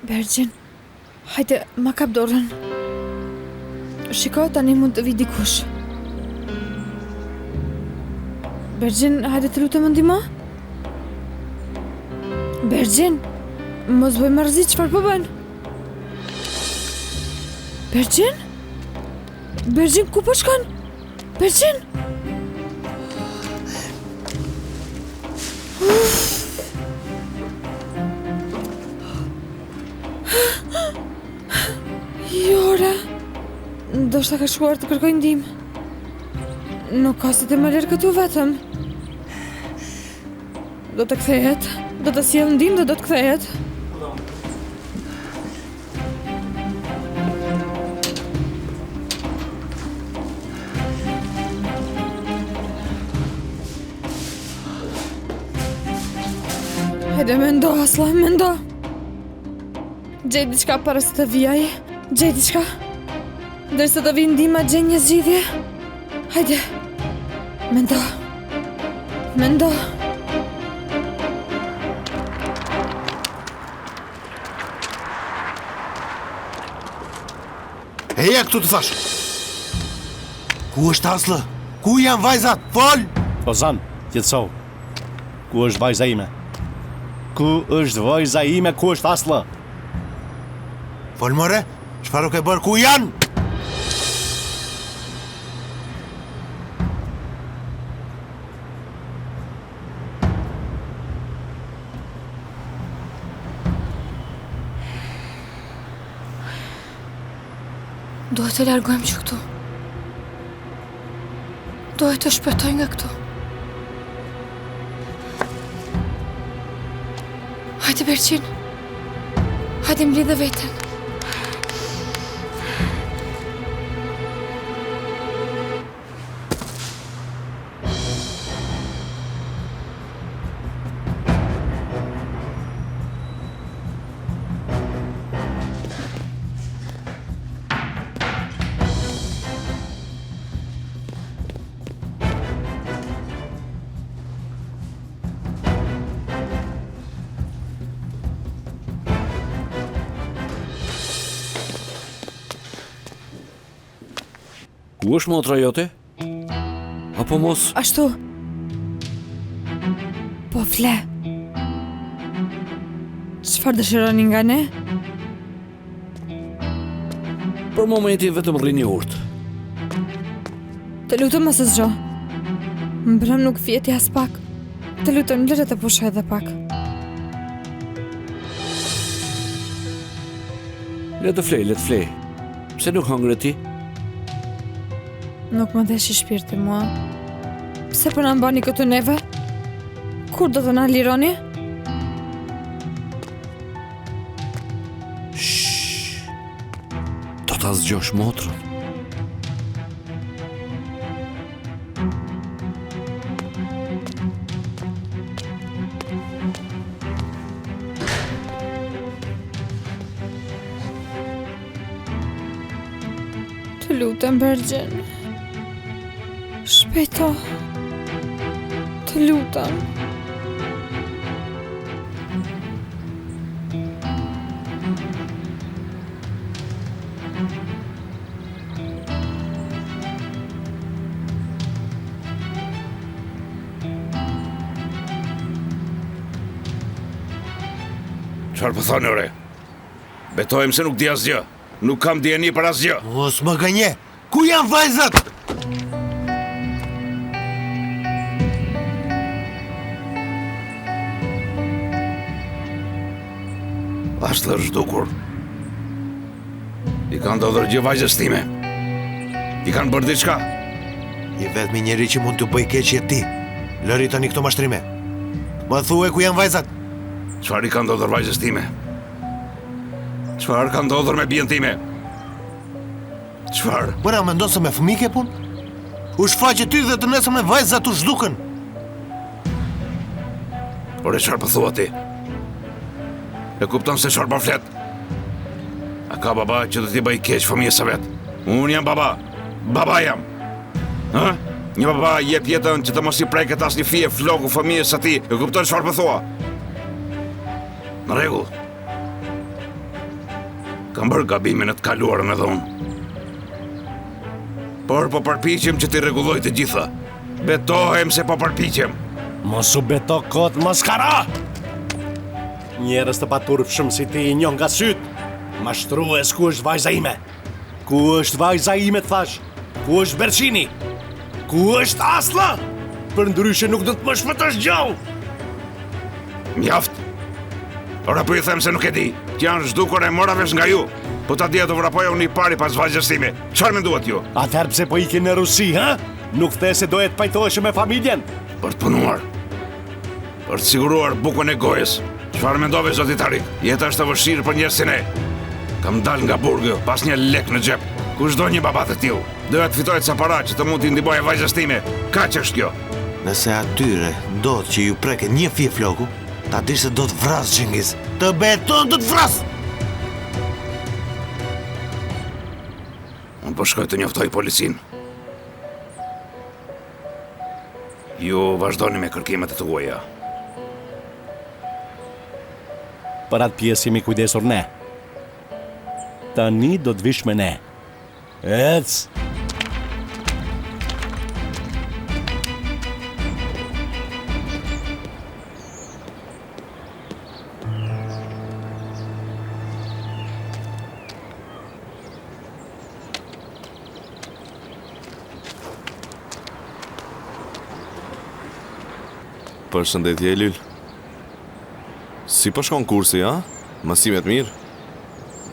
Bergjin, hajde, ma kap dorën. Shiko, tani mund të vi dikush. Bergjin, hajde të lutem më ndihmo. Bergjin, mos bëj mërzi, çfarë po bën? Bergjin? Bergjin, ku po shkon? Bergjin? Jora, ndoshta ka shkuar të kërkoj ndihmë. Nuk ka si të më lërë këtu vetëm. Do të kthehet, do të sjell ndihmë dhe do të kthehet. Hajde, mendo, Asla, mendo. Gjej diçka para se të vijaj. Gjej diçka. Derisa të vi ndihma, gjej një zgjidhje. Hajde. Mendo. Mendo. Eja këtu të thash. Ku është Asla? Ku janë vajzat? Fol! Ozan, qetëso. Ku është vajza ime? Ku është vajza ime? Ku është Asla? Fol more, çfarë ke bërë? Ku janë? Duhet të largojmë që këtu. Duhet të shpëtoj nga këtu. Hajde, Bergjin. Hajde, mblidhe veten. Ku është motra jote? Apo mos... Ashtu. Po fle. Çfarë dëshironi nga ne? Për momentin vetëm rrini urt. Të lutem mos e zgjo. Mbrëm nuk fjeti as pak. Të lutem, lëre të pushoj edhe pak. Le të flej. Pse nuk hangre ti? Nuk më deshi shpirti mua. Pse po na mbani këtu neve? Kur do të na lironi? Shhh. Do ta zgjosh motrën. Të lutem, Bergjin. Shpejto. Të lutem. Çfarë po thoni ore? Betohem se nuk di asgjë. Nuk kam dieni për asgjë. Mos më gënje. Ku janë vajzat? Asla është dukur. I kanë ndodhur gjë vajzës time. I kanë bërë diçka. I vetmi njeri që mund të bëj keq je ti. Lëri tani këto mashtrime. Më thuaj ku janë vajzat? Çfarë i kanë ndodhur vajzës time? Çfarë ka ndodhur me bien time? Çfarë? Bëra mendon se me fëmijë ke punë? U shfaqe ty dhe të nesër me vajzat u zhdukën. Ore, çfarë po thua ti? E kupton se çfarë po flet? A ka baba që do t'i bëj keq fëmijës së vet? Unë jam baba. Baba jam. Ha? Një baba jep jetën që të mos i preket asnjë fije floku fëmijës së tij. E kupton çfarë po thua? Në rregull. Kam bërë gabimin e të kaluarën edhe unë. Por po përpiqem që t'i rregulloj të gjitha. Betohem se po përpiqem. Mos u beto kot maskara! Njerëz të paturpshëm si ti i njoh nga syt. Mashtrues, ku është vajza ime? Ku është vajza ime, të thash? Ku është Berçini? Ku është Asla? Për ndryshe nuk do të më shpëtosh gjallë. Mjaft. Ora po i them se nuk e di. Që janë zhdukur e mora vesh nga ju. Po ta dia të vrapoja unë i pari pas vajzës time. Çfarë menduat ju? Atëherë pse po ikin në Rusi, ha? Nuk the se doje të pajtohesh me familjen? Për të punuar. Për të siguruar bukën e gojës. Çfarë mendove zoti Tarik? Jeta është e vështirë për njerëz si ne. Kam dal nga burgu pas një lek në xhep. Kush do një baba të tillë? Doja të fitoj ca para që të mund t'i ndihmoj vajzës time. Kaq është kjo. Nëse atyre do të që ju preket një fije floku, ta di se do të vras Xhengiz. Të beton të të vras! Unë po shkoj të njoftoj policin. Ju vazhdoni me kërkimet e tuaja. Për atë pjesë jemi kujdesur ne. Tani do të vish me ne. Ec! Përshëndetje Elil. Si po shkon kursi, ha? Mësimet mirë?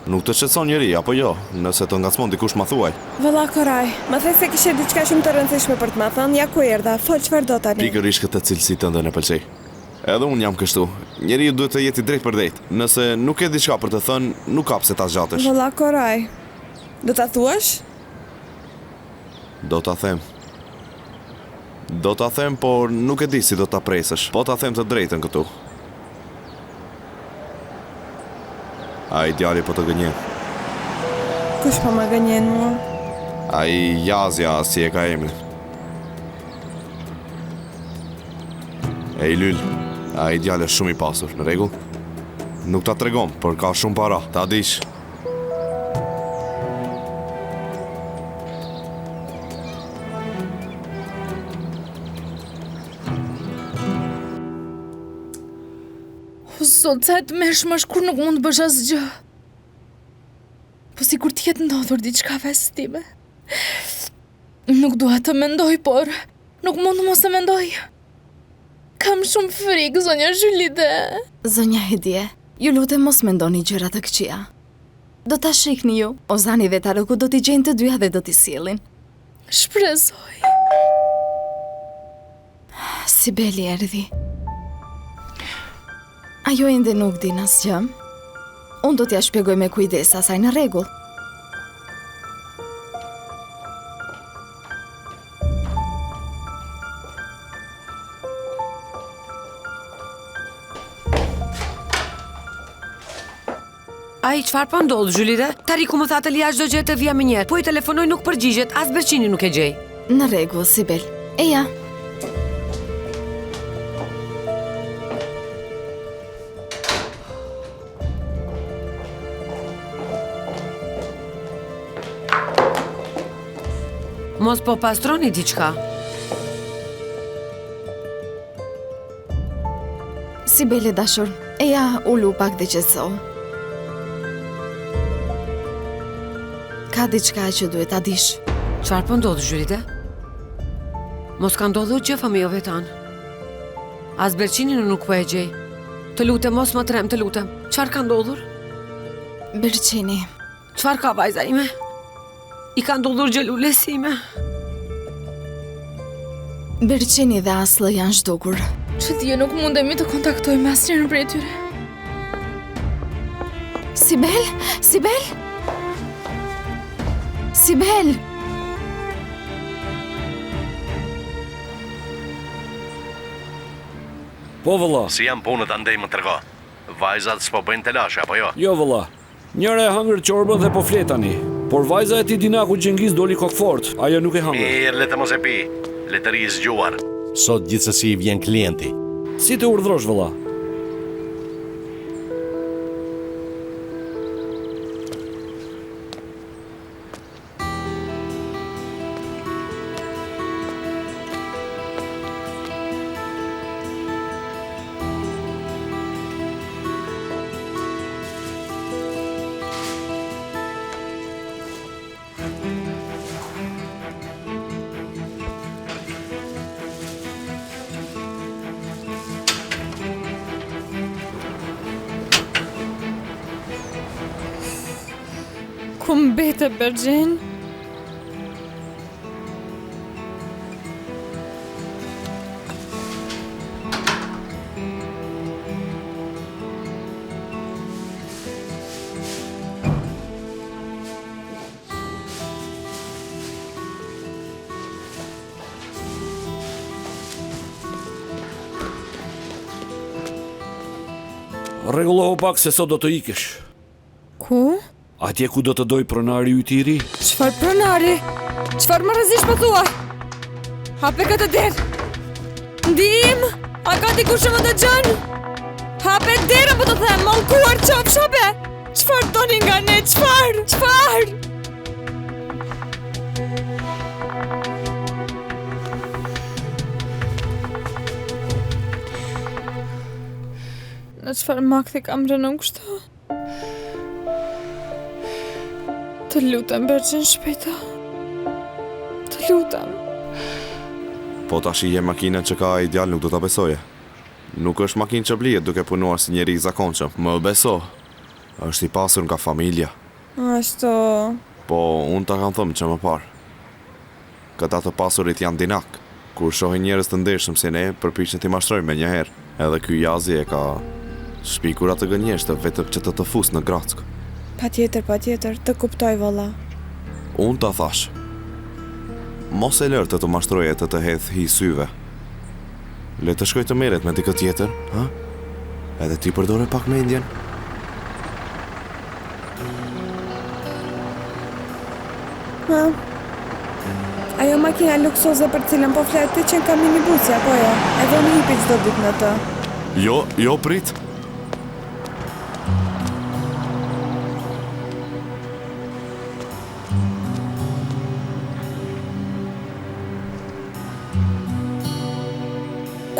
Nuk të shqetëson njëri, apo jo? Nëse të ngacmon dikush ma thuaj. Vëlla Koraj, më the se kishe diçka shumë të rëndësishme për të më thënë, ja ku erdha, fol çfarë do tani. Pikërisht këtë cilësi tënde në pëlqej. Edhe unë jam kështu. Njeriu duhet të jeti drejt për drejt. Nëse nuk ke diçka për të thënë, nuk ka pse ta zgjatesh. Vëlla Koraj, do ta thuash? Do ta them. Do ta them, por nuk e di si do ta presësh. Po ta them të drejtën këtu. Ai djali po të gënjen. Kush po më gënjen mua? Ai Jazja, si e ka emrin. Ej Lyl, ai djali është shumë i pasur, në rregull? Nuk ta tregon, por ka shumë para, ta dish. O zot, sa e të mërshme është kur nuk mund të bësh asgjë. Po si kur t'jetë ndodhur diçka vesë time. Nuk dua të mendoj, por nuk mund të mos e mendoj. Kam shumë frikë, zonja Zhylide. Zonja Hedje, ju lutem mos mendoni gjëra të këqija. Do ta shikni ju, Ozani dhe Taroku do t'i gjejnë të dyja dhe do t'i sjellin. Shpresoj. Sibeli erdhi. Ajo ende nuk din asgjë. Unë do t'ja shpjegoj me kujdes asaj në rregull. Ai, çfarë po ndodh, Zhylide? Tariku më tha të lija çdo gjë të vija më njerë. Po i telefonoj nuk përgjigjet, as Berçini nuk e gjej. Në rregull, Sibel. Eja. Mos po pastroni diçka. Sibel e dashur, eja ulu pak dhe qetëso. Ka diçka që duhet ta dish. Çfarë po ndodh, Zhylide? Mos ka ndodhur gjë fëmijëve tan. As Berçini nuk po e gjej. Të lutem mos më trem, të lutem. Çfarë ka ndodhur? Berçini. Çfarë ka vajza ime? I ka ndodhur gjelules ime. Berçini dhe Aslı janë zhdukur. Që t'je nuk mundemi të kontaktojmë asnjërin prej tyre. Sibel? Sibel? Sibel! Po vëlla. Si janë punët andej më tërgo? Vajzat s'po bëjnë telash, apo jo? Jo vëlla. Njëra e hangër çorbën dhe po flet tani. Por vajza e ti Dinaku Xhengiz doli kokfort. Ajo nuk e hangër. Mirë, le të mos e pi. Le të ri zgjuar. Sot gjithsesi vjen klienti. Si të urdhrosh vëlla? Ku mbete Bergjin? Rregullohu pak se sot do të ikesh. Ku? Atje ku do të doj pronari yti i ri. Çfar pronari? Çfar më rrezish po thua? Hape këtë derë. Ndim, a ka dikush që më dëgjon? Hape derën po të them, mallkuar qofsh hape. Çfar doni nga ne? Çfar? Në çfarë makthi kam rënë kështu? Të lutem Bergjin shpejto. Të lutem. Po tash i je makina që ka ai djalë nuk do ta besoje. Nuk është makinë që blihet duke punuar si njeri i zakonshëm. Më beso. Është i pasur nga familja. Ashtu. Po, unë ta kam thëmë që më parë. Këta të pasurit janë dinak. Kur shohin njerëz të ndershëm si ne, përpiqen t'i mashtrojnë me njëherë. Edhe ky Jazi e ka shpikur atë gënjeshtë vetëm që të fus në grack. Patjetër, të kuptoj valla. Unë ta thash. Mos e lër të mashtroje të hedh hi syve. Le të shkoj të merret me dikë tjetër, ha? Edhe ti përdore pak mendjen. Ha? Ajo makina luksoze për cilën po flet ti që ka minibusja, po jo? Edhe unë hipi çdo ditë në të. Jo, prit.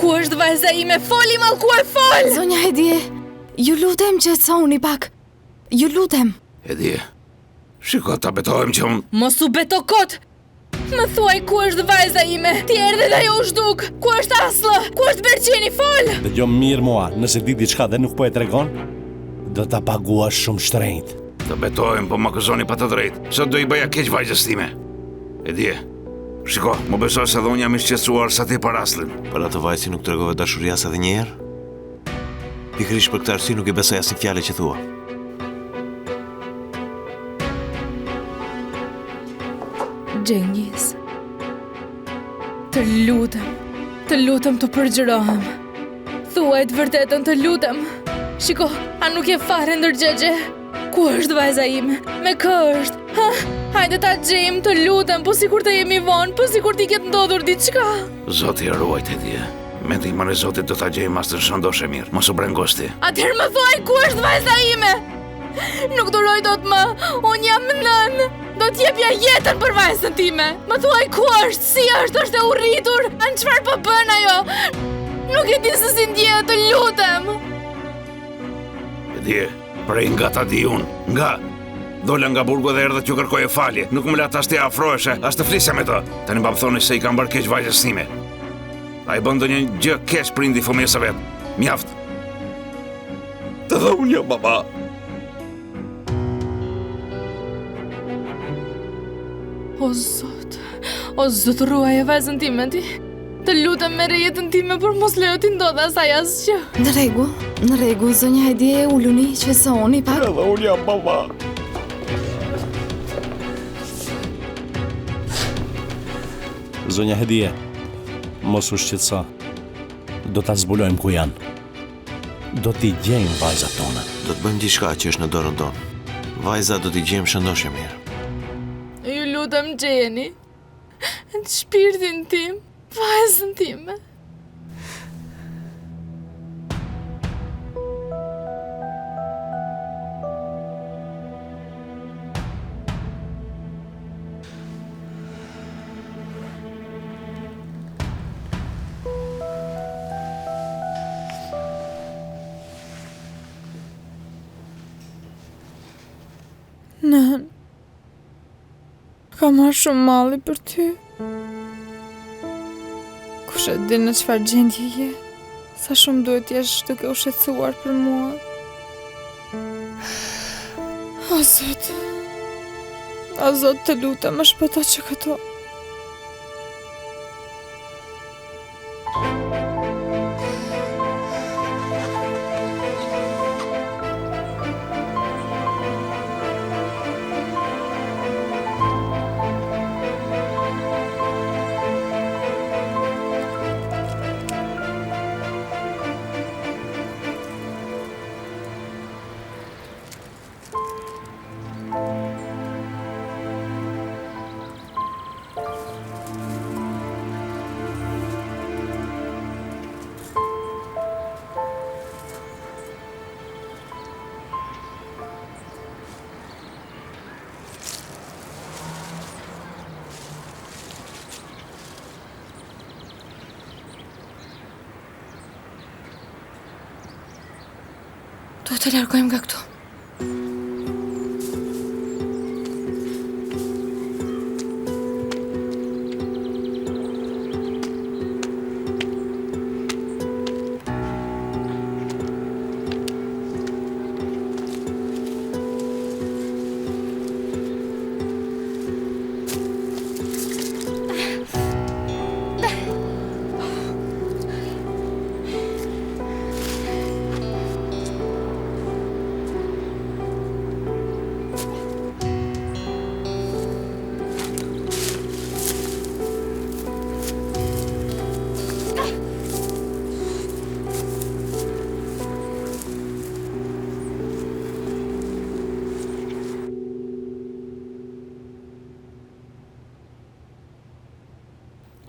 Ku është vajza ime? Foli mallkuar, fol! Zonja Hedie, ju lutem qetësoni pak. Ju lutem. Hedie, shiko ta betohem që unë... Mos u beto kot! Më thuaj ku është vajza ime? Ti erdhe dhe ajo u zhduk. Ku është Asla? Ku është Bergjini? Fol! Dëgjoj mirë mua, nëse di diçka dhe nuk po e tregon, do ta paguash shumë shtrenjtë. Të betohem, po më akuzoni pa të drejtë. Sot do i bëja keq vajzës time. Hedie, shiko, më besoj se dhe unë jam i shqetësuar sa ti për Aslin. Për atë vajzë nuk tregove dashuria edhe një herë? Pikërisht për këtë arsye nuk i besoj asnjë fjalë që thua. Xhengiz, të lutem të përgjërohem. Thuaj të vërtetën, të lutem. Shiko, a nuk je fare ndërgjegje? Ku është vajza ime? Me kë është? Ha? Hajde ta gjejmë, të lutem, po sikur të jemi vonë, po sikur t'i ketë ndodhur diçka. Zoti e ruajt, Hedie. Me ndihmën e Zotit do ta gjejmë as të shëndoshe mirë. Mos u brengosti. Atëherë më thuaj ku është vajza ime? Nuk duroj dot më, unë jam nën. Do t'jepja jetën për vajzën time. Më thuaj ku është, si është e urritur, në çfarë po bën ajo? Nuk e di se si ndjehet, të lutem. Hedie, prej nga ta di unë, nga... Dola nga burgu dhe erdhe t'ju kërkoje falje. Nuk më lata as t'i afroheshe, as të flisja me të. Tani më thoni se i kam bërë keq vajzës time. A i bën ndonjë gjë keq prindi fëmijës së vet. Mjaft. Të dhe unë jam baba. O Zot, ruaj e vajzën time ti. Të lutem merre jetën time, por mos lejo t'i ndodha asaj asgjë. Në rregull, zonja Hedie, uluni, qetësoni pak. Edhe unë jam baba. Zonja Hedie, mos u shqetëso. Do ta zbulojmë ku janë. Do t'i gjejmë vajzat tona. Do të bëjmë diçka që është në dorën tonë. Vajza do t'i gjejmë shëndoshë mirë. Ju lutem gjeni. Në shpirtin tim, vajzën time. Nën, ka marrë shumë malli për ty. Kush e di në çfarë gjendje je? Sa shumë duhet jesh duke u shqetësuar për mua. O Zot, A Zot, të lutem, më shpëto që këto. Do të largojmë nga këtu.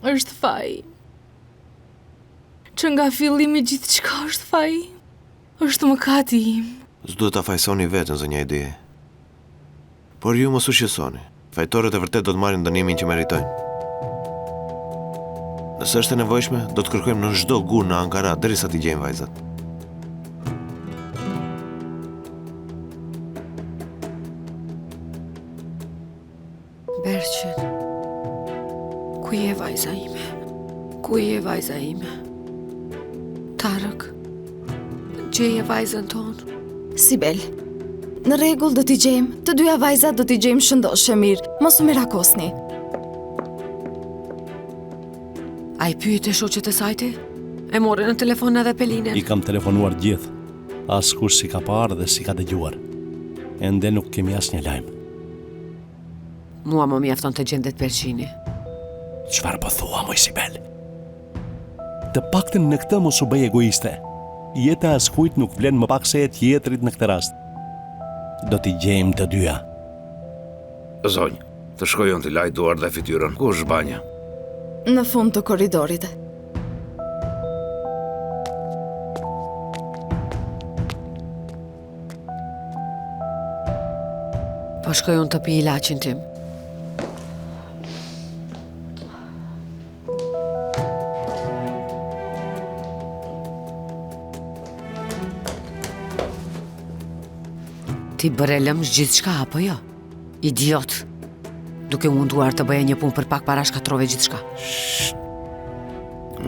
Është faji. Që nga fillimi gjithçka është faji. Është mëkati im. S'duhet ta fajsoni vetën, zonja Edi. Por ju mos u shqetësoni. Fajtorët e vërtet do të marrin dënimin që meritojnë. Nëse është e nevojshme, do të kërkojmë në çdo gur në Ankara derisa t'i gjejmë vajzat. Berqen, ku je vajza ime? Ku je vajza ime? Tarëk, gjeje vajzën tonë. Sibel, në rregull do t'i gjejmë, të dyja vajzat do t'i gjejmë shëndoshë mirë, mos u mirakosni. A i pyet e shoqet e sajti? E mori në telefon edhe Pelinën. I kam telefonuar gjithë. Askush si ka parë dhe si ka dëgjuar. Ende nuk kemi asnjë lajm. Mua më mjafton të gjendet Berqini. Çfarë po thua, moj Sibel? Të paktën në këtë mos u bëj egoiste. Jeta e askujt nuk vlen më pak se e tjetrit në këtë rast. Do t'i gjejmë të dyja. Zonjë, të shkojon t'i laj duar dhe fytyrën. Ku është banja? Në fund të korridorit. Po shkojon të pi ilaqin tim. Ti bërelëm gjithë shka, apo jo? Idiot! Duke munduar të bëje një punë për pak para shkatrove gjithë shka.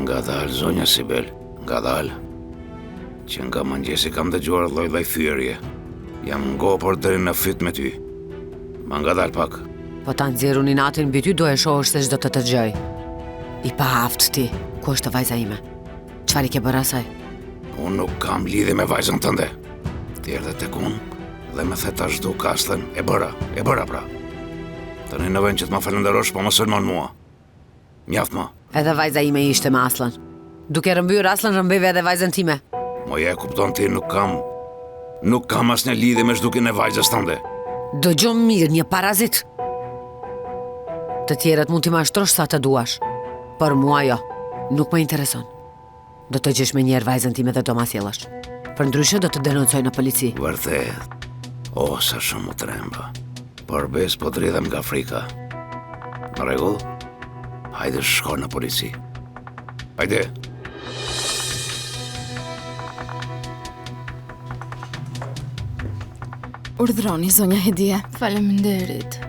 Nga dalë, zonja Sibel, nga dalë. Që nga mëngjesi kam dëgjuar lloj-lloj fyerje. Jam ngopur deri në fyt me ty. Ma nga dalë pak. Po ta nxjerru një natin mbi ty do e shohësh se çdo të gjej. I pa aft ti, ku është vajza ime? Çfarë i ke bërë asaj? Unë nuk kam lidhje me vajzën tënde. Ti erdhe tek unë dhe më the tash du kastën. E bëra pra. Tani në vend që të më falenderosh, po më sulmon mua. Mjaft më. Edhe vajza ime ishte me Aslan. Duke rëmbyer Aslan, rëmbeve edhe vajzën time. Moja e kupton ti, nuk kam asnjë lidhje me zhdukin e vajzës tënde. Dëgjo mirë, një parazit. Të tjerët mund t'i mashtrosh sa të duash. Për mua jo, nuk më intereson. Do të gjesh me njerë vajzën time dhe do ma sjellësh. Për ndryshe do të denoncoj në polici. Vërtet. O, sa shumë u tremba. Por bes po dridhem nga frika. Në rregull? Hajde shko në polici. Hajde. Urdhroni, zonja Hedie. Faleminderit.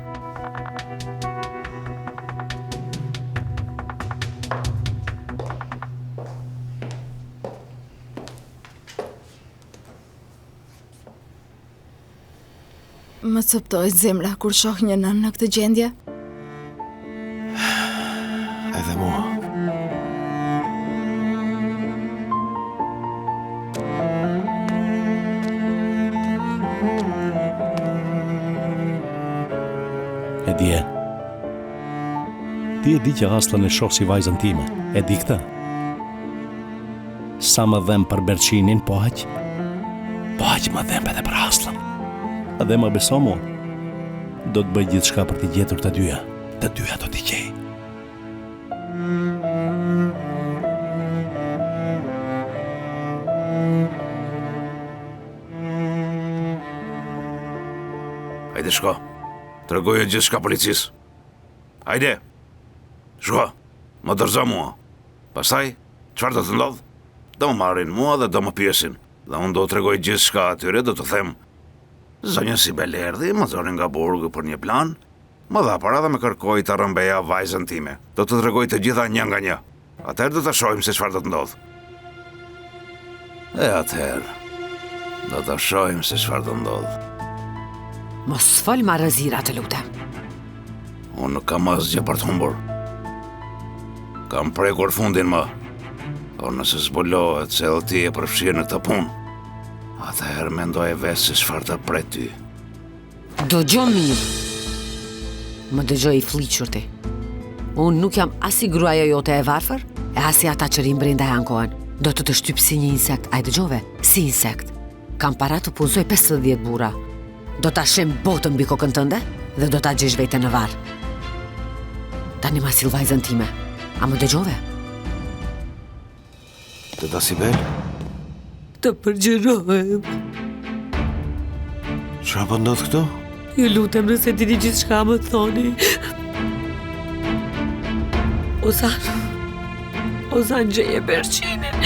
Më coptoj zemra kur shoh një nën në këtë gjendje. Edhe mua. E dje. Ti e di që Aslën e shoh si vajzën time. E di këtë. Sa më dhem për Berçinin, po aq më dhem edhe për Aslën. Edhe më beso mua, do të bëj gjithçka për t'i gjetur të dyja. Të dyja do t'i gjej. Hajde shko, tregoje gjithçka policisë. Hajde, shko, më dërzo mua. Pastaj, çfarë do të ndodh? Do më marrin mua dhe do më pyesin. Dhe unë do të tregoj gjithçka atyre, do të them: zonja Sibel erdhi, më zori nga burgu për një plan, më dha para dhe më kërkoi të rrëmbeja vajzën time. Do të tregoj të gjitha një nga një. Atëherë do të shohim se çfarë do të ndodh. E atëherë, do të shohim se çfarë do ndodh. Mos fol marrëzira, të lutem. Unë nuk kam asgjë për të humbur. Kam prekur fundin më. Por nëse zbulohet se edhe ti e përfshirë në këtë punë, atëherë mendoj vetë se çfarë të pret ty. Dëgjo mirë. Më dëgjoj i fliqur ti. Unë nuk jam as i gruaja jote e varfër, e as i ata që rinë brenda e ankohen. Do të shtyp si një insekt, a i dëgjove? Si insekt. Kam para të punzoj 50 burra. Do ta shem botën mbi kokën tënde dhe do ta gjesh vete në varr. Tani ma sill vajzën time. A më dëgjove? Të da Sibel? Të përgjërohem. Çfarë po ndodh këtu? Ju lutem nëse dini gjithçka më thoni. Ozan gjeje Berçinin.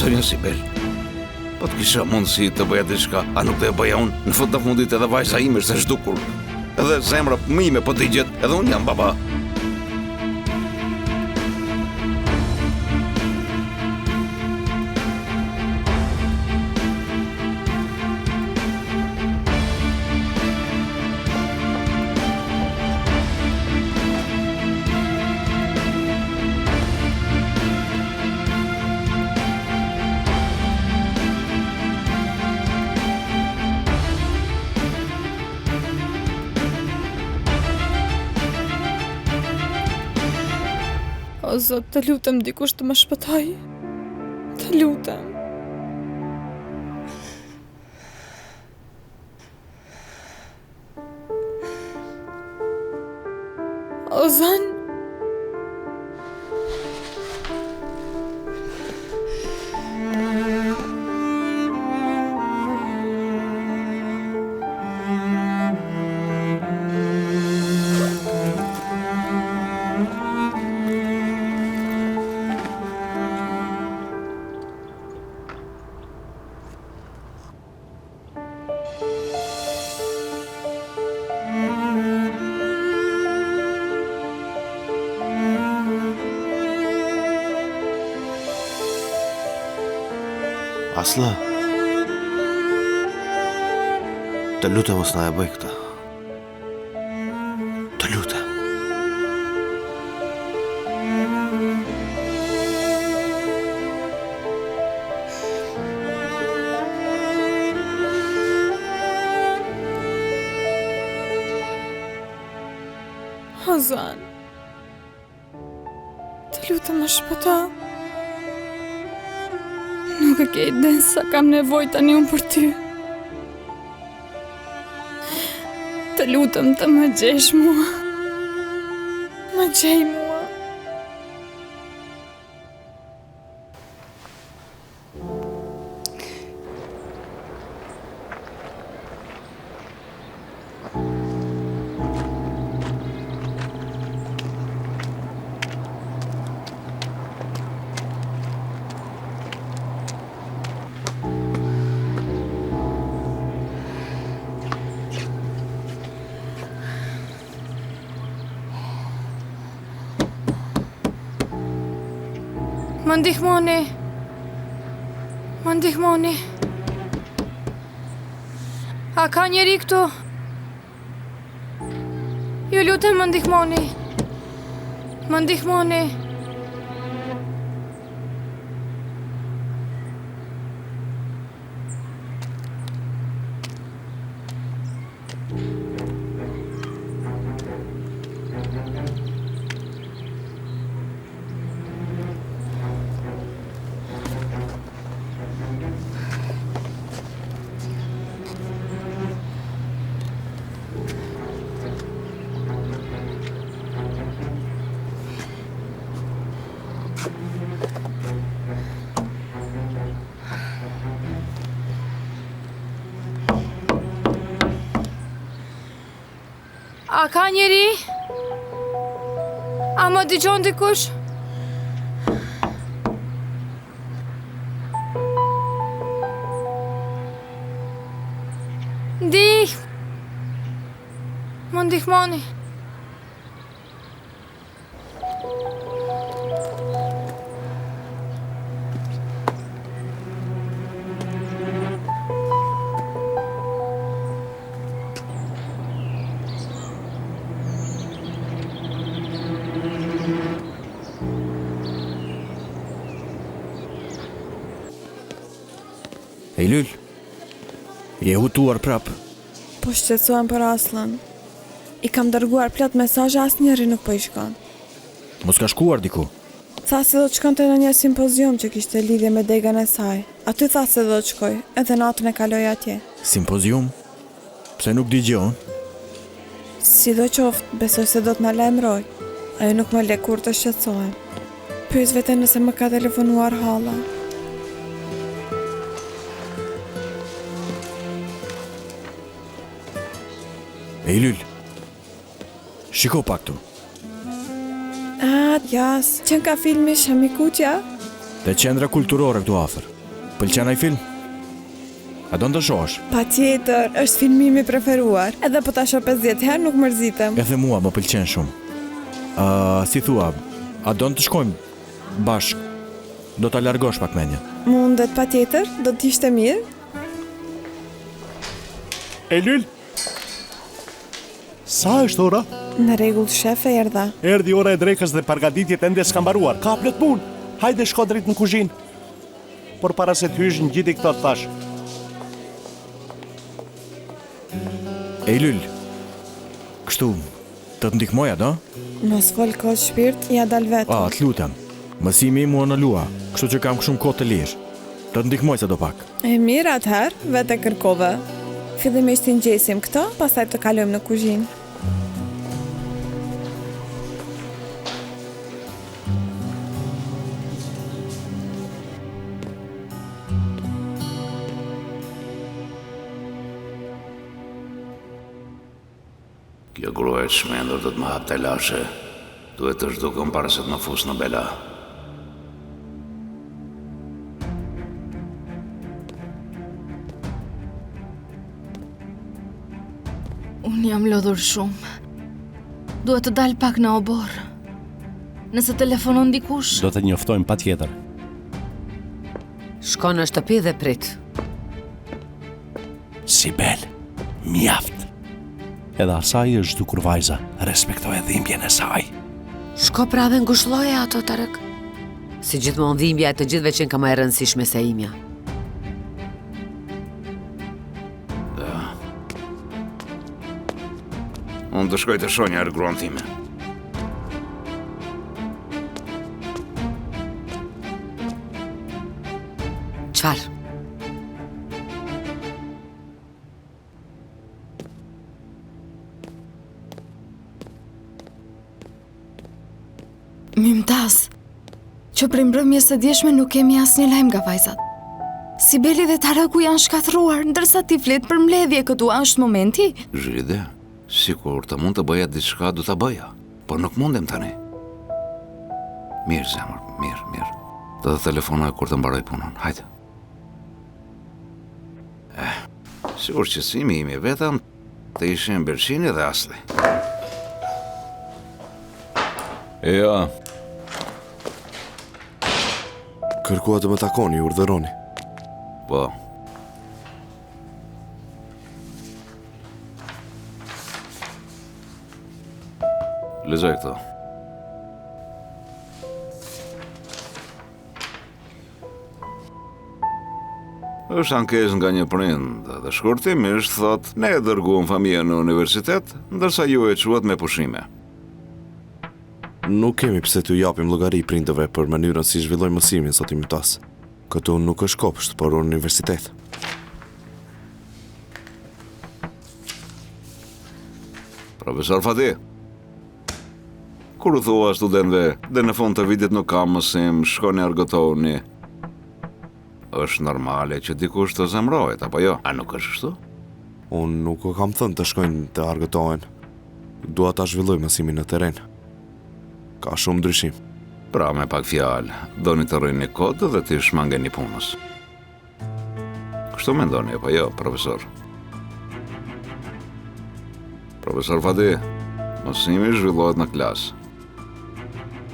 Zonja Sibel, po të kisha mundësi të bëja diçka, a nuk të e bëja unë? Në fund të fundit edhe vajza ime është e zhdukur. Edhe zemra ime po t'i gjet, edhe unë jam baba. O Zot, të lutem dikush të më shpëtoj. Të lutem. Ozan. Asla. Të lutem mos na e bëj këtë. Të lutem. Ozan. Të lutem më shpëto. Nuk e ke iden sa kam nevojë tani unë për ty. Të lutem të më gjesh mua. Më gjej mua. Më ndihmoni. Më ndihmoni. A ka njeri këtu? Ju lutem më ndihmoni. Më ndihmoni. A ka njeri? A më dëgjon dikush? Më ndihmoni. Eylül, je hutuar prap. Po shqetësohem për Aslën. I kam dërguar plot mesazhe, asnjëri nuk po i shkon. Mos ka shkuar diku. Tha se do të shkonte në një simpozium që kishte lidhje me degën e saj. Aty tha se do të shkoj, edhe natën e kaloj atje. Simpozium? Pse nuk digjon? Sidoqoftë, besoj se do të na lajmëroj. Ajo nuk më le kur të shqetësohem. Pyes veten nëse më ka telefonuar Halla. Eylül, shiko pak tu. Jas, qen ka filmi Shamikuqja? Te qendra kulturore këtu afër. Pëlqen ai film? A do të shohësh? Patjetër, është filmimi i preferuar. Edhe po ta shoh 50 herë nuk mërzitem. Edhe mua më pëlqen shumë. Si thua, a do të shkojmë bashk? Do ta largosh pak mendjen. Mundet patjetër, do të ishte mirë. Eylül? Sa është ora? Në rregull, shefe, erdha. Erdhi ora e drekës dhe përgatitjet ende s'kan mbaruar. Ka plot punë. Hajde shko drejt në kuzhinë. Por para se të hysh ngjiti këto të thash. Eylül, kështu, të të ndihmoja, do? Mos fol kot shpirt, ja dal vetëm. Të lutem. Mësimi im u anulua, kështu që kam shumë kohë të lirë. Të të ndihmoj sa do pak. E mirë atëherë, vete kërkove. Fillimisht i ngjesim këto, pastaj të kalojmë në kuzhinë. Kjo grua e shmendur do të më hap të lashe. Duhet të zhdukëm para se të më fus në bela. Unë jam lodhur shumë. Duhet të dal pak në obor. Nëse telefonon dikush... Do të njoftojmë patjetër. Shko në shtëpi dhe prit. Sibel, mjaft. Edhe asaj është zhdukur vajza, respektoj dhimbjen e saj. Shko pra dhe ngushloje ato të rëk. Si gjithmonë dhimbja e të gjithve që ka më e rëndësishme se imja. Unë të shkoj të shonja e gruan time. Qfar? Mimtaz, që prej mbrëmjes së djeshme nuk kemi asnjë lajm nga vajzat. Sibeli dhe Taraku janë shkatruar, ndërsa ti flet për mbledhje, këtu është momenti? Zhide, sikur të mund të bëja diçka du të bëja, por nuk mundem tani. Mirë, zemër, mirë. Do të telefonoj kur të mbaroj punën, hajde. Sigur që simi imi vetëm të ishin Berqini dhe Asli. Kërkua të më takoni, urdhëroni. Po. Lexoj këto. Është ankesë nga një prind dhe shkurtimisht thot ne e dërguam familjen në universitet, ndërsa ju e quat me pushime. Nuk kemi pse t'ju japim llogari prindëve për mënyrën si zhvillojmë mësimin, zoti Mytas. Këtu nuk është kopsht, por universitet. Profesor Fati, kur u thua studentëve dhe në fund të vitit nuk kam mësim, shkoni argëtoni, është normale që dikush të zemrohet, apo jo? A nuk është kështu? Unë nuk u kam thënë të shkojnë të argëtohen. Dua ta zhvilloj mësimin në terren. Ka shumë ndryshim. Pra me pak fjalë, doni të rrini kod dhe të shmangeni punës. Kështu mendoni, apo jo, profesor? Profesor Fati, mësimi zhvillohet në klasë.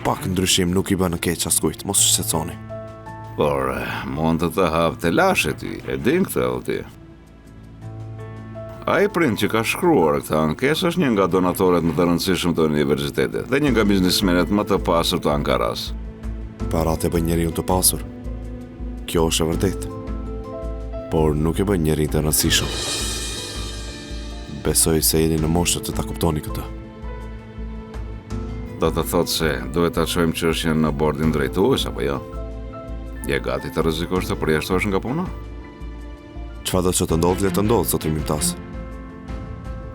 Pak ndryshim nuk i bën në keq askujt, mos shqetësoni. Por, mund të hap të lashe ty, e din këtë o ti. Ai prind që ka shkruar këtë ankesë është një nga donatoret më të rëndësishëm të universitetit dhe një nga biznismenet më të pasur të Ankaras. Parat e bën njeriu të pasur. Kjo është e vërtetë. Por nuk e bën njeriu të rëndësishëm. Besoj se jeni në moshë të ta kuptoni këtë. Do të thotë se duhet ta çojmë çështjen në bordin drejtues apo jo? Je gati të rrezikosh të përjashtohesh nga puna? Çfarë do që të ndodhë, le të ndodhë, zoti Mytas.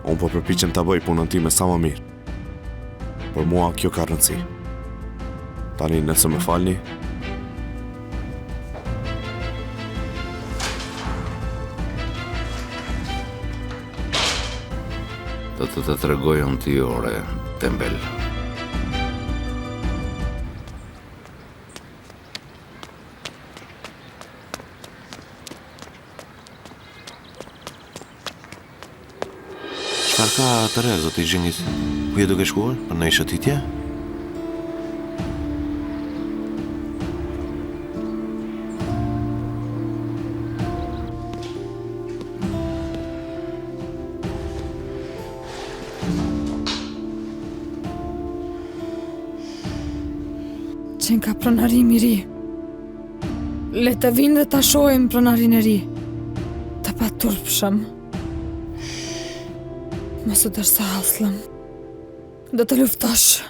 Unë po përpiqem ta bëj punën time sa më mirë. Por mua kjo ka rëndësi. Tani nëse më falni, do të tregoj unë ti ore, tembel. Çfarë ka të re, zoti Gjengis? Ku je duke shkuar? Për në shëtitje? Qenë ka pronarim i ri. Le të vinë dhe ta shohim pronarin e ri. Të paturpshëm. Mos u dërsa Aslam. Do të luftosh.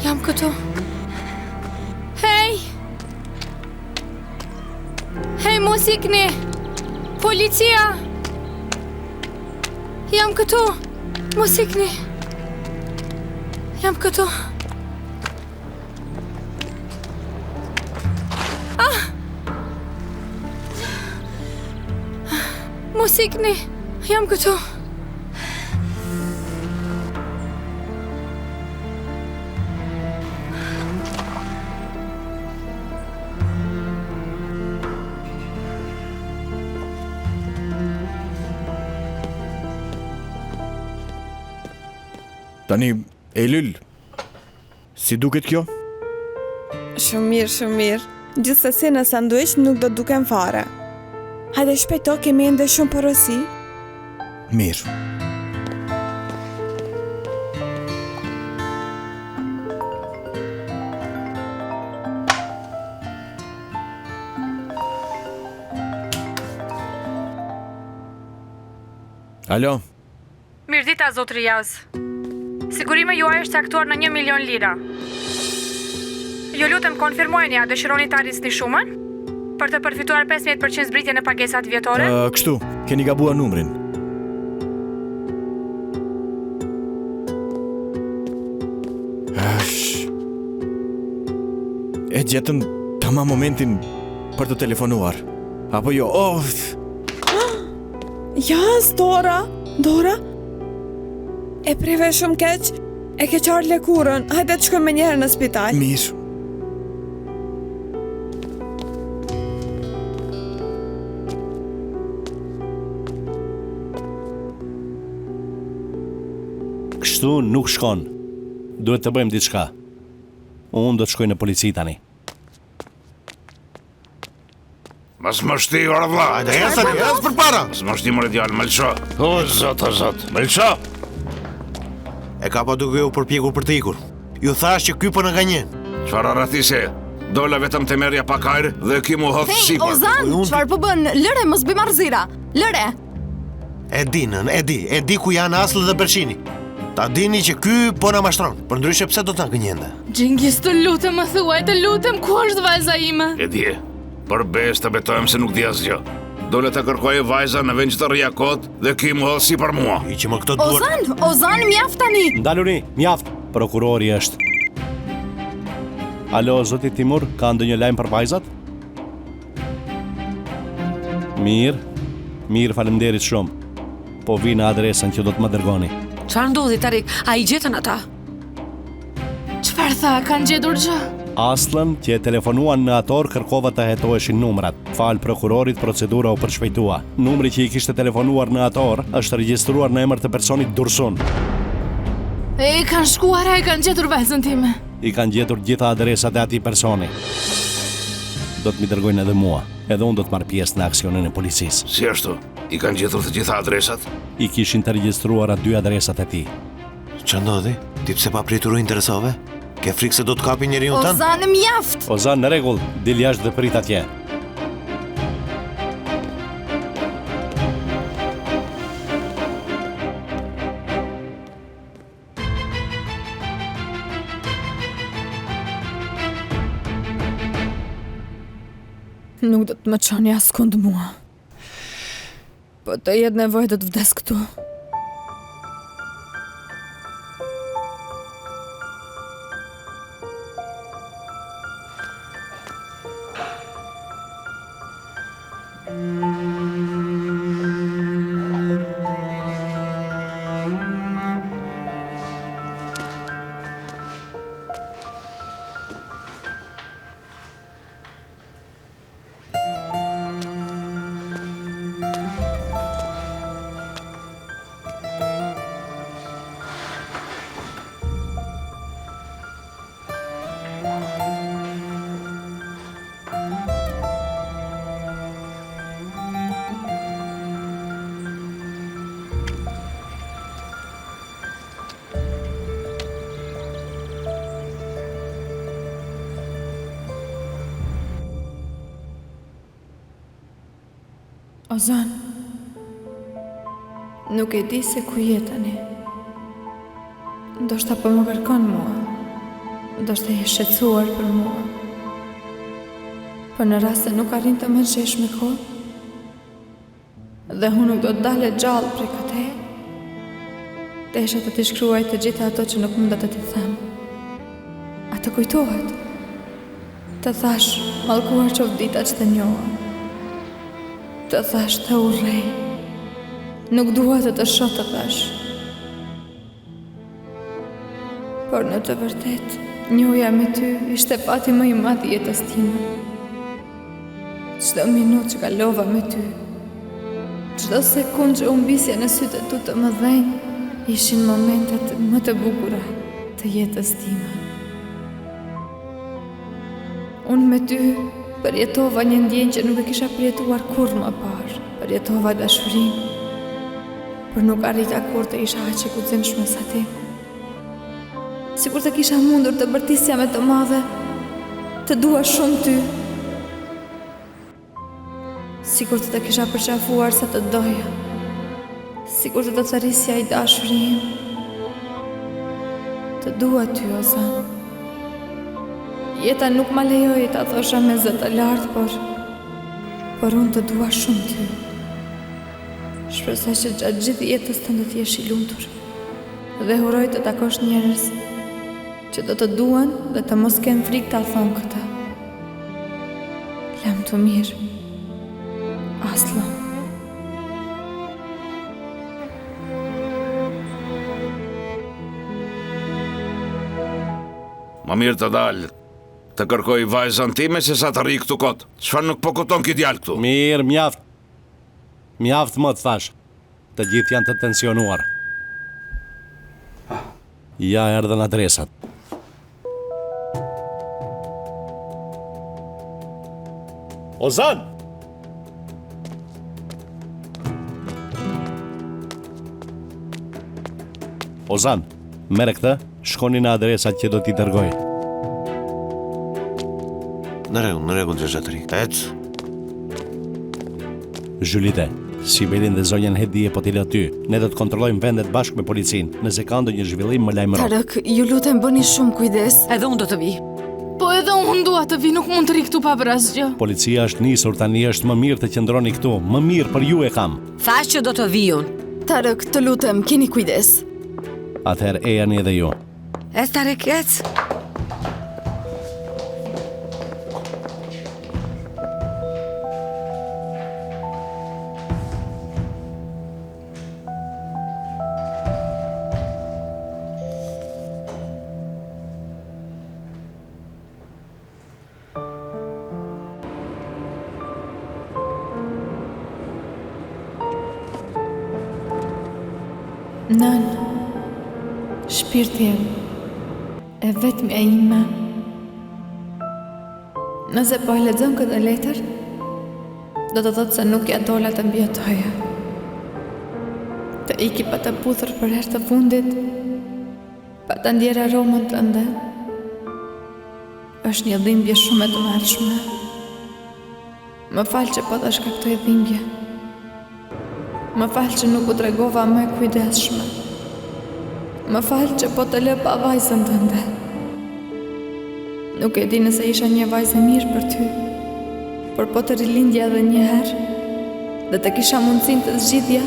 Jam këtu. Hej! Hej, mos ikni! Policia! Jam këtu! Mos ikni! Jam këtu! Mos ikni! Jam këtu! Tani, Eylül, si duket kjo? Shumë mirë, shumë mirë. Gjithsesi në sanduiç nuk do duken fare. Hajde shpejto, kemi ende shumë porosi. Mirë. Alo, Mirëdita, zot Riaz. Sigurimi juaj është caktuar në 1 milion lira. Ju lutem konfirmojeni, a dëshironi ta arrisni shumën? Për të përfituar 15% zbritje në pagesat vjetore? Kështu, keni gabuar numrin. E gjetëm tamam momentin për të telefonuar. Apo jo? Jas, Dora! E prive shumë keq, e ke qarë lëkurën. Hajde të shkojmë njëherë në spital. Mirë. Kështu nuk shkon. Duhet të bëjmë diçka. Unë do të shkoj në polici tani. Mas më shti, ora vlla. Hajde, ecë për para. Mas më shti, more djalë, Melço. O zot. Melço. E ka pa duke u përpjekur për të ikur. Ju thash që ky po na gënjen. Çfarë arratise? Dola vetëm të merja pa kajrë dhe ki mu hodh sipër. Ozan, çfarë po bën? Lëre, mos bëj marrëzira. Lëre. E di ku janë Aslı dhe Bershini. Ta dini që ky po na mashtron. Për ndryshe pse do të na gënjente? Gjengis, të lutem, më thuaj, të lutem, ku është vajza ime? E di. Për bes të betohem se nuk di asgjë. Dole të kërkoj vajza në vend që të rria kot dhe ki mu hodh sipër mua. I që më këto duhet. Ozan, mjaft tani. Ndaluni, mjaft. Prokurori është. Alo, zoti Timur, ka ndonjë lajm për vajzat? Mirë, faleminderit shumë. Po vi në adresën që do të më dërgoni. Çfarë ndodhi Tarik? A i gjetën ata? Çfarë tha, kanë gjetur gjë? Aslën që e telefonuan në ator kërkova të hetoheshin numrat. Fal prokurorit, procedura u përshpejtua. Numri që i kishte telefonuar në ator është regjistruar në emër të personit Dursun. E kanë shkuar, e kanë gjetur vajzën time. I kanë gjetur gjitha adresat e atij personi. Do të mi dërgojnë edhe mua. Edhe unë do të marr pjesë në aksionin e policisë. Si ashtu? I kanë gjetur të gjitha adresat? I kishin të regjistruara 2 adresat e tij. Ç'a ndodhi? Ti pse pa pritur u interesove? Ke frikë se do të kapi njeriu tën? Ozan, mjaft. Ozan, në rregull, dil jashtë dhe prit atje. Nuk do të më çoni askund mua. Po të jetë nevojë do të vdes këtu. Ozan, nuk e di se ku je tani. Ndoshta po më kërkon mua. Ndoshta je shqetësuar për mua. Po në rast se nuk arrin të më gjesh me kohë, dhe unë nuk do të dale gjallë prej këtej, desha të t'i shkruaj të gjitha ato që nuk mund të t'i them. A të kujtohet? Të thash, mallkuar qof dita që të njoha. Të thash të urrej. Nuk dua të shoh të thash. Por në të vërtet, njohja me ty ishte pati më i madh i jetës time. Çdo minutë që kalova me ty, çdo sekundë që u mbisja në sytë e tu të mëdhenj, ishin momentet më të bukura të jetës time. Unë me ty përjetova një ndjenjë që nuk e kisha përjetuar kurrë më parë. Përjetova dashurinë, por nuk arrita kur të isha aq e guximshme sa ti. Sikur të kisha mundur të bërtisja me të madhe, të dua shumë ty. Sikur të kisha përqafuar sa të doja. Sikur të thërrisja i dashurim. Të dua ty, Ozan. Jeta nuk ma lejoj ta thosha me zë të lartë, por unë të dua shumë ty. Shpresoj që gjatë gjithë jetës tënde të jesh i lumtur. Dhe uroj të takosh njerëz që do të duan dhe të mos kenë frikë ta thonë këtë. Lam të mirë. Aslan. Më mirë të dalë, të kërkoj vajzën time se sa të rri këtu kot. Çfarë nuk po kupton ky djalë këtu? Mirë, mjaft. Mjaft më të thash. Të gjithë janë të tensionuar. Ja erdhën adresat. Ozan! Ozan, merre këtë, shkoni në adresat që do t'i dërgoj. Në rregull, xhaxhatri. Ec. Zhulite, Sibelin dhe zonjën Hedi po t'i lë ty. Ne do të kontrollojmë vendet bashkë me policinë. Nëse ka ndonjë zhvillim, më lajmëro. Tarëk, ju lutem bëni shumë kujdes. Edhe unë do të vi. Po edhe unë dua të vi, nuk mund të ri këtu pa bërë asgjë. Policia është nisur tani, është më mirë të qëndroni këtu. Më mirë për ju e kam. Thash që do të vi unë. Tarëk, të lutem, keni kujdes. Atëherë ejani edhe ju. Tarëk, ec. Nën, shpirti em, e vetmja ime. Nëse po e lexon këtë letër, do të thotë se nuk ja dola të mbjetoja. Të iki pa të puthur për herë të fundit, pa të ndjerë aromën tënde. Është një dhimbje shumë e tmerrshme. Më fal që po të shkaktoj dhimbje. Më falë që nuk u tregova më kujdesshme. Më falë që po të lë pa vajzën tënde. Nuk e di nëse isha një vajzë e mirë për ty, por po të rilindja edhe një herë, dhe të kisha mundësinë të zgjidhja,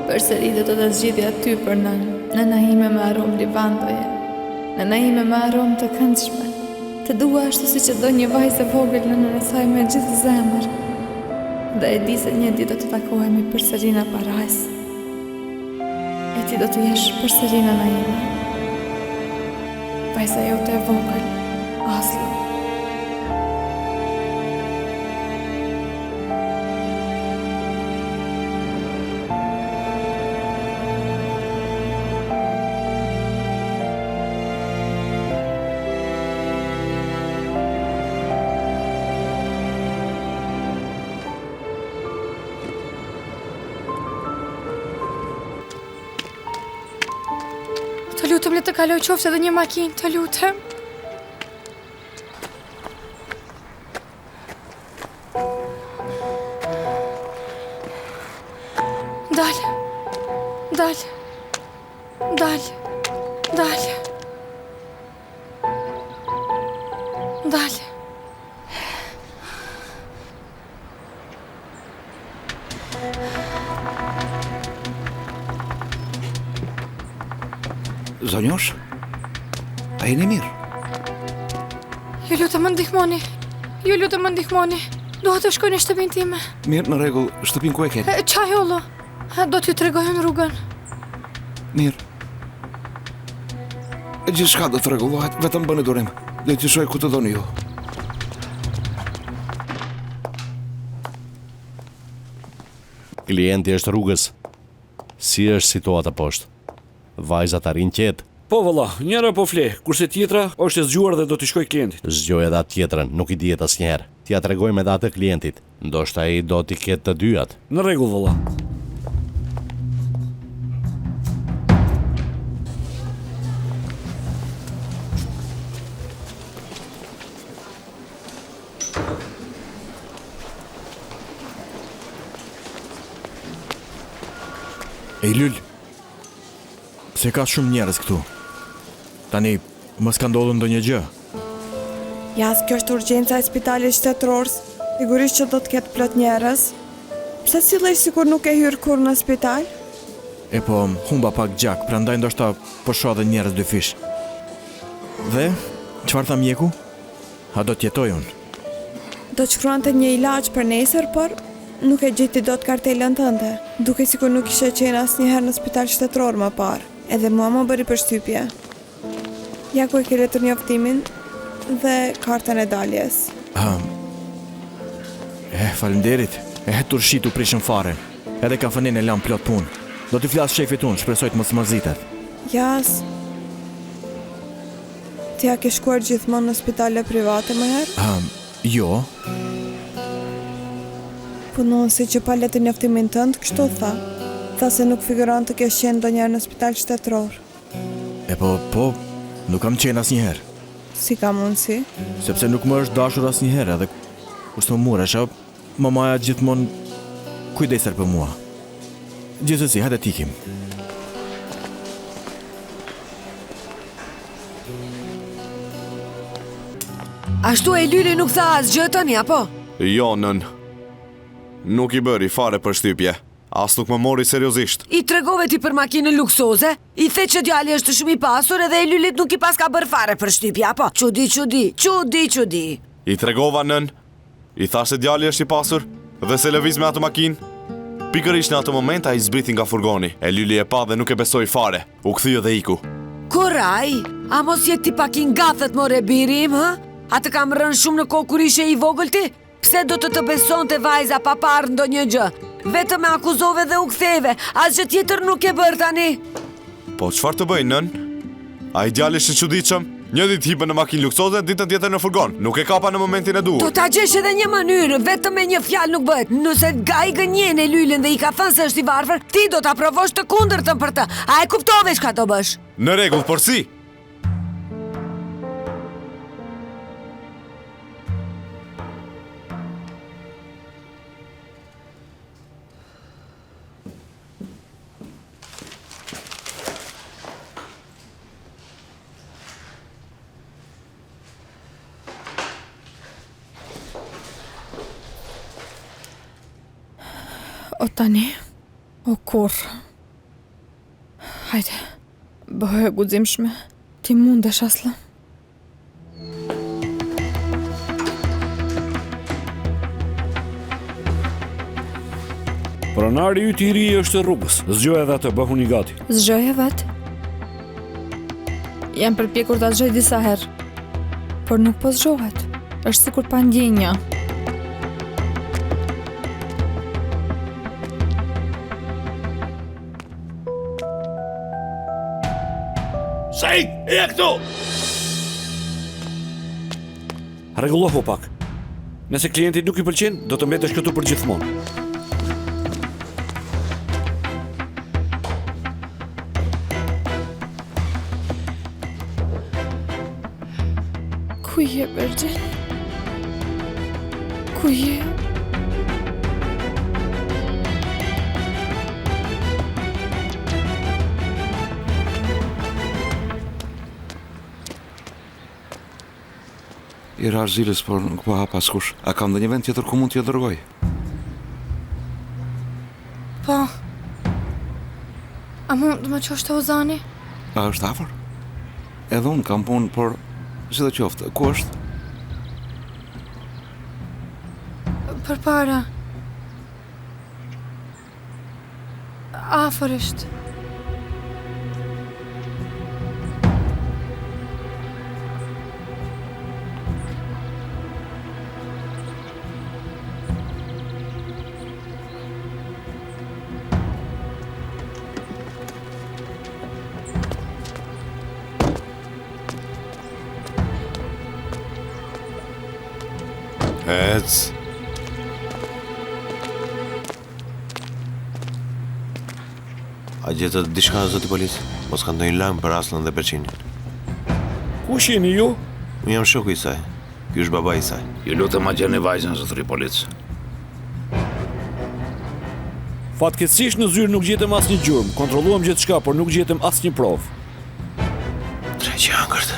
përsëri do të zgjidhja ty për nëna ime me aromë livandoje, nëna ime me aromë të këndshme. Të dua ashtu si që do një vajzë e vogël në nënën e saj me gjithë zemër. Dhe e di se një ditë do të takohemi përsëri në parajs. E ti do të jesh përsëri nëna ime. Vajza jote e vogël, Aslan. Të lutem, le të kaloj qoftë edhe një makinë, të lutem. Dal. Zonjosh? A jeni mirë? Ju lutem më ndihmoni. Dua të shkoj në shtëpinë time. Mirë, në rregull, shtëpinë ku e ke? Çaj olla. Do t'ju tregoj në rrugën. Mirë. Gjithçka do të rregullohet, vetëm bëni durim. Do t'ju shoj ku të doni ju. Klienti është rrugës. Si është situata poshtë? Vajzat arrin qetë. Po valla, njëra po fle, kurse tjetra është e zgjuar dhe do t'i shkoj klientit. Zgjoj edhe atë tjetrën, nuk i dihet asnjëherë. T'ja tregojmë edhe atë klientit. Ndoshta ai do t'i ketë të dyat. Në rregull valla. Ej Lul, pse ka shumë njerëz këtu? Tani, mos ka ndodhur ndonjë gjë. Jas, kjo është urgjenca e spitalit shtetëror. Sigurisht që do të ketë plot njerëz. Pse sillesh sikur nuk e hyr kur në spital? E po, humba pak gjak, prandaj ndoshta po shoh edhe njerëz dy fish. Dhe, çfarë tha mjeku? A do të jetoj unë? Do të shkruante një ilaç për nesër, por nuk e gjeti dot kartelën tënde. Duke sikur nuk ishe qenë asnjëherë në spital shtetëror më parë. Edhe mua më bëri përshtypje. Ja ku e ke letur njoftimin dhe kartën e daljes. Faleminderit. E hetur shitu prishën fare. Edhe kafenin e lam plot punë. Do t'i flas shefit unë, shpresoj të mos mërzitet. Jas. Ti a ke shkuar gjithmonë në spitale private më herë? Jo. Punon si që pa letë njoftimin tënd, kështu tha. Tha se nuk figuron të kesh qenë ndonjëherë në spital shtetëror. E po, nuk kam qenë asnjëherë. Si ka mundsi? Sepse nuk më është dashur asnjëherë, edhe kur s'më muresha, mamaja gjithmonë kujdeser për mua. Gjithsesi, hajde t'ikim. Ashtu e Lyli nuk tha asgjë tani, apo? Jo, nën. Nuk i bëri fare për shtypje. As nuk më mori seriozisht. I tregove ti për makinën luksoze, i the që djali është shumë i pasur edhe e Lylit nuk i pas ka bërë fare për shtypje, apo? Çudi. I tregova, nën. I thash se djali është i pasur dhe se lëviz me ato makinë. Pikërisht në ato moment ai zbriti nga furgoni. E Lyli e pa dhe nuk e besoi fare. U kthye dhe iku. Kuraj, a mos je ti pak i ngathet more birim, hë? A të kam rënë shumë në kohë kur ishe i vogël ti? Pse do të besonte vajza pa parë ndonjë gjë? Vetëm me akuzove dhe u ktheve, asgjë tjetër nuk e bër tani. Po çfarë të bëj, nën? Ai djali është i çuditshëm. Një ditë hipën në makinë luksoze, ditën tjetër në furgon. Nuk e kapa në momentin e duhur. Do ta gjesh edhe një mënyrë, vetëm me një fjalë nuk bëhet. Nëse gai gënjen e Lylin dhe i ka thënë se është i varfër, ti do ta provosh të kundërtën për të. A e kuptove çka do bësh? Në rregull, por si? O tani, o kur. Hajde, bëhe guximshme, ti mundesh Aslan. Pronari yt i ri është rrugës. Zgjoj edhe atë, bëhu një gati. Zgjoj e vetë. Jam përpjekur ta zgjoj disa herë, por nuk po zgjohet. Është sikur pa ndjenja. Sej, e këtu! Rregullohu pak. Nëse klientit nuk i pëlqen, do të mbetesh këtu për gjithmonë. Ku je, Bergjen? Ku je? I ra zilës, por nuk po hap askush. A ka ndonjë vend tjetër ku mund t'ju dërgoj? Po. A mund të më qosh të Ozani? A është afër? Edhe unë kam punë, por si do qoftë, ku është? Përpara. Afër është. Ec. A gjetët diçka zoti polic? Mos ka ndonjë lajm për Aslan dhe Berçinin? Kush jeni ju? Unë jam shoku i saj. Ky është baba i saj. Ju lutem ma gjeni vajzën, zotëri polic. Fatkeqësisht në zyrë nuk gjetëm asnjë gjurmë. Kontrolluam gjithçka, por nuk gjetëm asnjë provë. Treqi hangërt.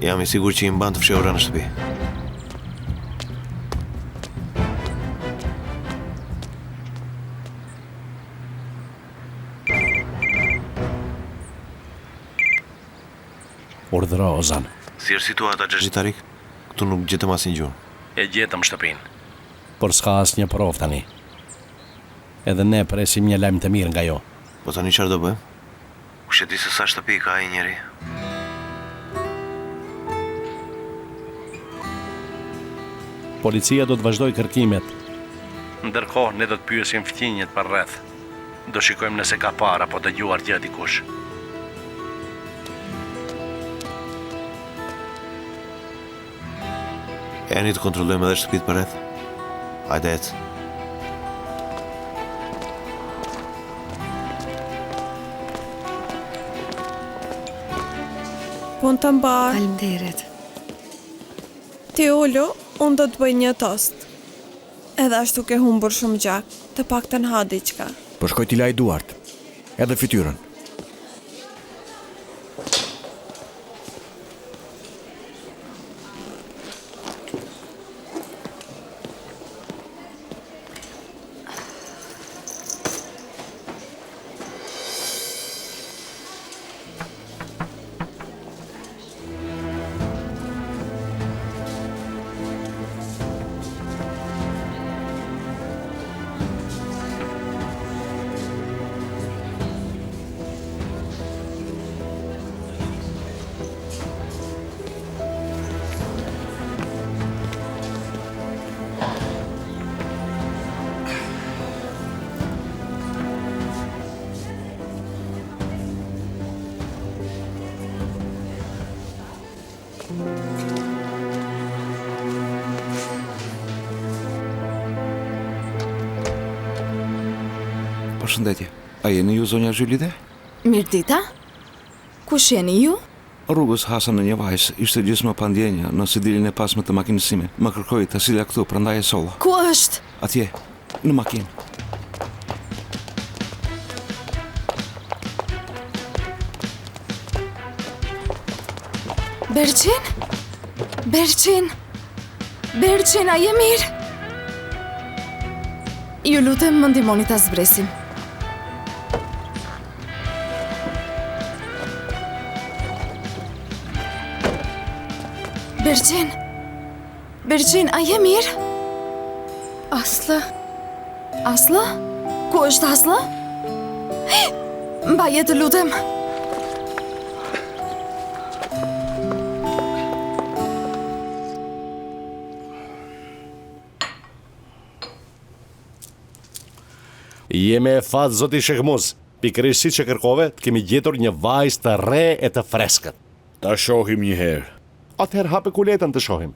Jam i sigur që i mban të fshehura në shtëpi. Urdhëro, Ozan. Si është situata Xhaxhi Tarik? Këtu nuk gjetëm asnjë gjë. E gjetëm shtëpinë. Por s'ka asnjë provë tani. Edhe ne presim një lajm të mirë nga jo. Po tani çfarë do bëjmë? Kush e di se sa shtëpi ka ai njeri? Policia do të vazhdoj kërkimet. Ndërkohë ne do të pyesim fqinjet për rreth. Do shikojmë nëse ka parë apo dëgjuar gjë dikush. Eni të kontrollojmë edhe shtëpitë për rreth. Hajde ec. Po në të mbarë, Faleminderit. ti ullu, unë do të bëj një tost. Edhe ashtu ke humbur shumë gjak, të pak të nha diqka. Po shkoj t'i laj duart. Edhe fytyrën. Përshëndetje. A jeni ju zonja Zhylide? Mirdita? Kush jeni ju? Rrugës hasa në një vajzë, ishte gjysmë pa ndjenja në sidilin e pasme të makinës sime. Më kërkoi të sila këtu, prandaj e solla. Ku është? Atje, në makinë. Berçin? Berçin? Berçin, a je mirë? Ju lutem më ndihmoni ta zbresim. Berçin? Berçin, a je mirë? Aslı? Aslı? Ku është Aslı? Mbaje të lutem. Jeme e fatë zoti Shekmuz. Pikërisht siç e kërkove, të kemi gjetur një vajzë të re e të freskët. Ta shohim një herë. Atëherë hape kuletën të shohim.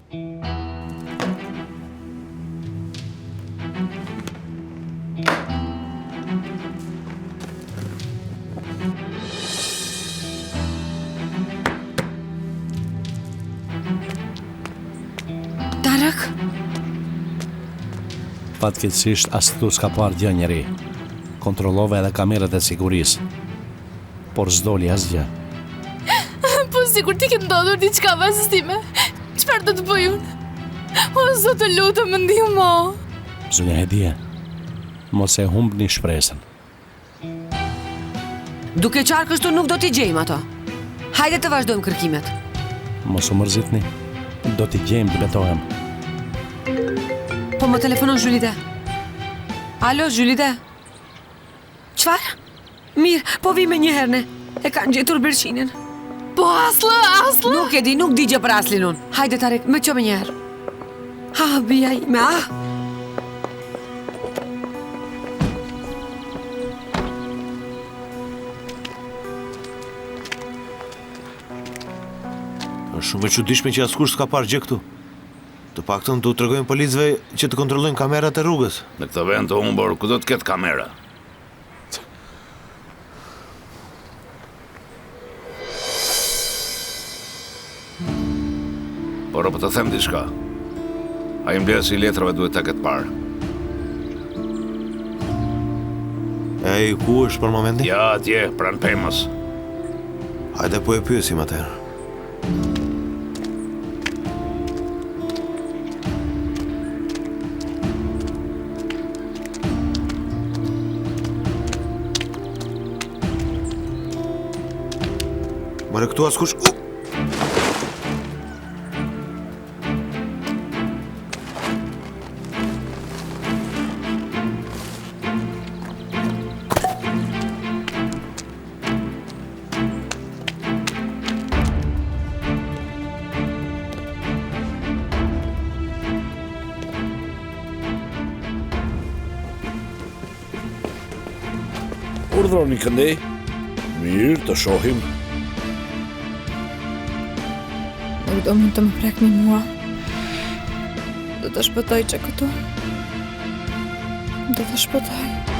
Tarak? Fatkeqësisht as këtu s'ka parë gjë njeri. Kontrollova edhe kamerët e sigurisë. Por s'doli asgjë. Po sigur ti ke ndodhur diçka vajzës time. Çfarë do të bëj unë? O zot, të lutem, më ndihmo. Zonja Hedie, mos e humbni shpresën. Duke qarë kështu nuk do t'i gjejmë ato. Hajde të vazhdojmë kërkimet. Mos u mërzitni. Do t'i gjejmë, të betohem. Po më telefonon Zhylide. Alo, Zhylide? Qfar? Mirë, po vi me një herne. E kanë gjetur Berçinin. Po Aslı! Nuk e di, nuk di gjë për Aslin unë. Hajde Tarek, me qo me një herë. Ha, bia ime, ah! Është shumë e çuditshme që askush s'ka parë gjë këtu. Të paktën du t'tregojmë policëve që të kontrollojnë kamerat e rrugës. Në këtë vend të humbur, ku do të ketë kamera? Por po të them diçka. Ai mbledhsi i letrave duhet ta ketë parë. Ej, ku është për momentin? Ja, atje, pranë pemës. Hajde po e pyesim atëherë. More këtu askush... Urdhroni këndej. Mirë, të shohim. Nuk do mund të më prekni mua. Do të shpëtoj që këtu. Do të shpëtoj.